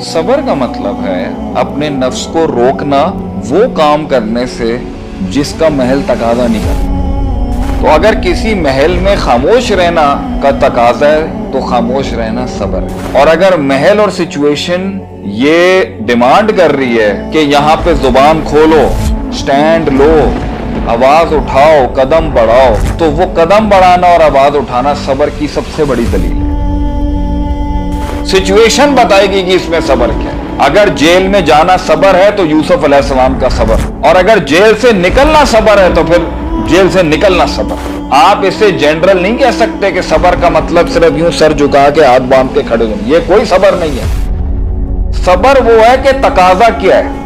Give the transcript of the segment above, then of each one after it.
सबर का मतलब है अपने नफ्स को रोकना वो काम करने से जिसका महल तकाजा नहीं करता। तो अगर किसी महल में खामोश रहना का तकाजा है तो खामोश रहना सबर है। और अगर महल और सिचुएशन ये डिमांड कर रही है कि यहाँ पे जुबान खोलो, स्टैंड लो, आवाज उठाओ, कदम बढ़ाओ, तो वो कदम बढ़ाना और आवाज उठाना सबर की सबसे बड़ी दलील है। सिचुएशन बताएगी कि इसमें सबर क्या है। अगर जेल में जाना सबर है तो यूसुफ अलैहिस्सलाम का सबर, और अगर जेल से निकलना सबर है तो फिर जेल से निकलना सबर। आप इसे जनरल नहीं कह सकते कि सबर का मतलब सिर्फ यूं सर झुका के हाथ बांध के खड़े होना, ये कोई सबर नहीं है। सबर वो है कि तकाजा क्या है।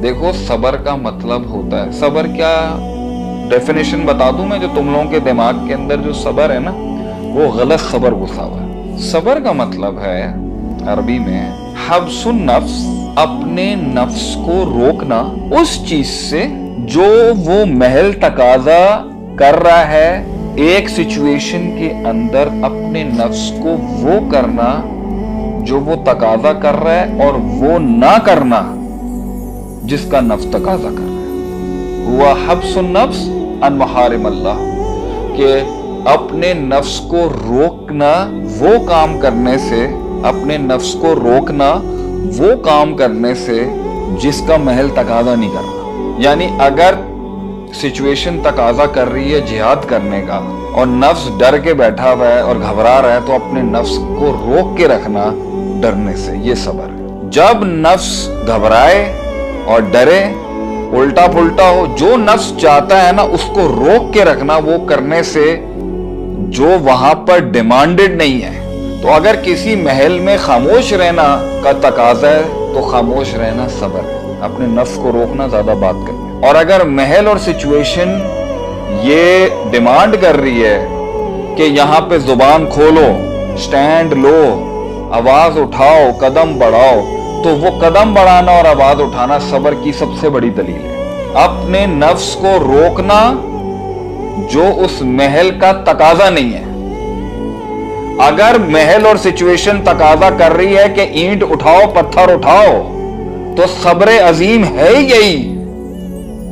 देखो सबर का मतलब होता है, सबर क्या डेफिनेशन बता दूं मैं, जो तुम लोगों के दिमाग के अंदर जो सबर है ना वो गलत सबर घुसा हुआ है। सबर का मतलब है अरबी में हब्सुन नफ्स, अपने नफ्स को रोकना उस चीज से जो वो महल तकाजा कर रहा है। एक सिचुएशन के अंदर अपने नफ्स को वो करना जो वो तकाजा कर रहा है और वो ना करना जिसका नफ्स तकाजा कर रहा है। हुआ हब्सुन नफ्स अन महारिम अल्लाह, के अपने नफ्स को रोकना वो काम करने से, अपने नफ्स को रोकना वो काम करने से जिसका महल तकाजा नहीं कर रहा। यानी अगर सिचुएशन तकाजा कर रही है जिहाद करने का और नफ्स डर के बैठा हुआ है और घबरा रहा है, तो अपने नफ्स को रोक के रखना डरने से, ये सबर है। जब नफ्स घबराए और डरे, उल्टा पुल्टा हो, जो नफ्स चाहता है ना उसको रोक के रखना वो करने से जो वहां पर डिमांडेड नहीं है। तो अगर किसी महल में खामोश रहना का तकाजा है तो खामोश रहना सबर है, अपने नफ्स को रोकना ज्यादा बात करना। और अगर महल और सिचुएशन ये डिमांड कर रही है कि यहाँ पे जुबान खोलो, स्टैंड लो, आवाज उठाओ, कदम बढ़ाओ, तो वो कदम बढ़ाना और आवाज उठाना सबर की सबसे बड़ी दलील है। अपने नफ्स को रोकना जो उस महल का तकाजा नहीं है। अगर महल और सिचुएशन तकाजा कर रही है कि ईंट उठाओ, पत्थर उठाओ, तो सब्र अजीम है ही यही।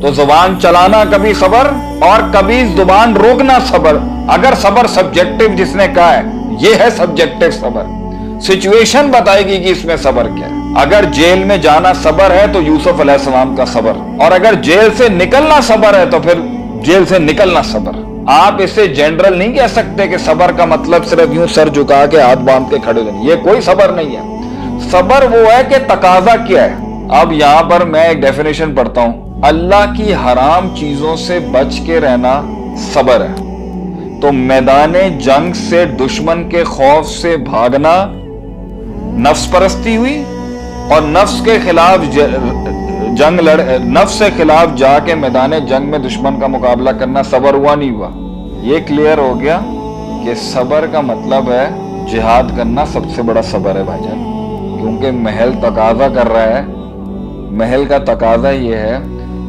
तो जुबान चलाना कभी सबर और कभी जुबान रोकना सबर। अगर सबर सब्जेक्टिव जिसने कहा है, ये है सब्जेक्टिव सबर। सिचुएशन बताएगी कि इसमें सबर क्या है। अगर जेल में जाना सबर है तो यूसुफ अलैहिस्सलाम का सबर, और अगर जेल से निकलना सबर है तो फिर जेल से निकलना सबर। आप इसे जनरल नहीं कह सकते कि सबर का मतलब सिर्फ यूं सर झुका के हाथ बांध के खड़े होना, ये कोई सबर नहीं है। सबर वो है कि तकाजा क्या है। अब यहां पर मैं एक डेफिनेशन पढ़ता हूं, अल्लाह की हराम चीजों से बच के रहना सबर है। तो मैदाने जंग से, दुश्मन के खौफ से भागना नफ्स परस्ती हुई, और नफ्स के खिलाफ नफ्स से खिलाफ जाके मैदान जंग में दुश्मन का मुकाबला करना सबर हुआ नहीं हुआ। ये क्लियर हो गया कि सबर का मतलब है जिहाद करना सबसे बड़ा सबर है भाईजान। क्योंकि महल तकाजा कर रहा है, महल का तकाजा ये है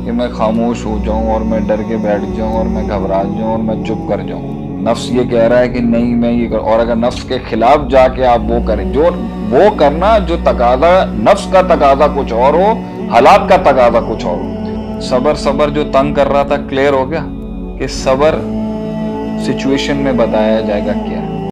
कि मैं खामोश हो जाऊं और मैं डर के बैठ जाऊं और मैं घबरा जाऊं और मैं चुप कर जाऊं। नफ्स ये कह रहा है कि नहीं मैं ये कर, और अगर नफ्स के खिलाफ जाके आप वो करें, जो वो करना जो तकाजा, नफ्स का तकाजा कुछ और हो, हालात का तकाजा कुछ और हो। सबर सबर जो तंग कर रहा था, क्लियर हो गया कि सबर सिचुएशन में बताया जाएगा क्या है।